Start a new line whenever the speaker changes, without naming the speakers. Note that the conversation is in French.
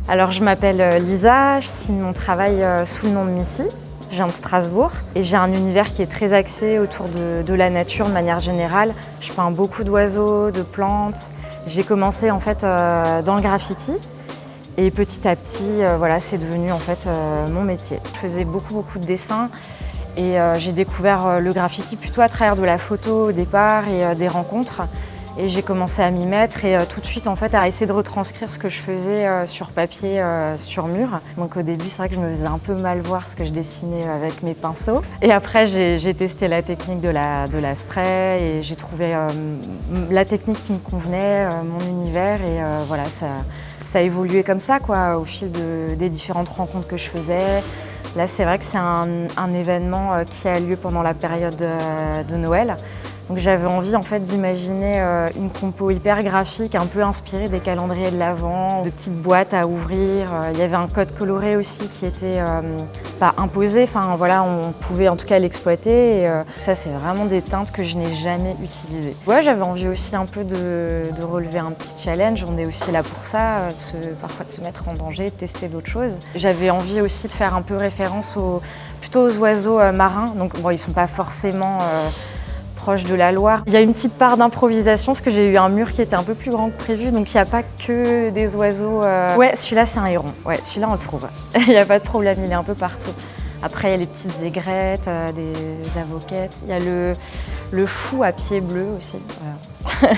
Alors je m'appelle Lisa, je signe mon travail sous le nom de Missy. Je viens de Strasbourg et j'ai un univers qui est très axé autour de la nature de manière générale. Je peins beaucoup d'oiseaux, de plantes. J'ai commencé en fait dans le graffiti et petit à petit, voilà, c'est devenu en fait mon métier. Je faisais beaucoup de dessins et j'ai découvert le graffiti plutôt à travers de la photo au départ et des rencontres. Et j'ai commencé à m'y mettre et tout de suite en fait à essayer de retranscrire ce que je faisais sur papier, sur mur. Donc au début c'est vrai que je me faisais un peu mal voir ce que je dessinais avec mes pinceaux. Et après j'ai testé la technique de la spray et j'ai trouvé la technique qui me convenait, mon univers et voilà, ça a évolué comme ça quoi, au fil des différentes rencontres que je faisais. Là c'est vrai que c'est un événement qui a lieu pendant la période de Noël. Donc j'avais envie en fait d'imaginer une compo hyper graphique, un peu inspirée des calendriers de l'Avent, de petites boîtes à ouvrir. Il y avait un code coloré aussi qui était pas imposé, enfin voilà, on pouvait en tout cas l'exploiter. Ça c'est vraiment des teintes que je n'ai jamais utilisées. Ouais, j'avais envie aussi un peu de relever un petit challenge, on est aussi là pour ça, parfois de se mettre en danger, de tester d'autres choses. J'avais envie aussi de faire un peu référence plutôt aux oiseaux marins, donc bon, ils sont pas forcément proche de la Loire. Il y a une petite part d'improvisation parce que j'ai eu un mur qui était un peu plus grand que prévu, donc il n'y a pas que des oiseaux. Ouais, celui-là c'est un héron, ouais, celui-là on le trouve. Il n'y a pas de problème, il est un peu partout. Après il y a les petites aigrettes, des avocettes, il y a le fou à pieds bleus aussi. Voilà.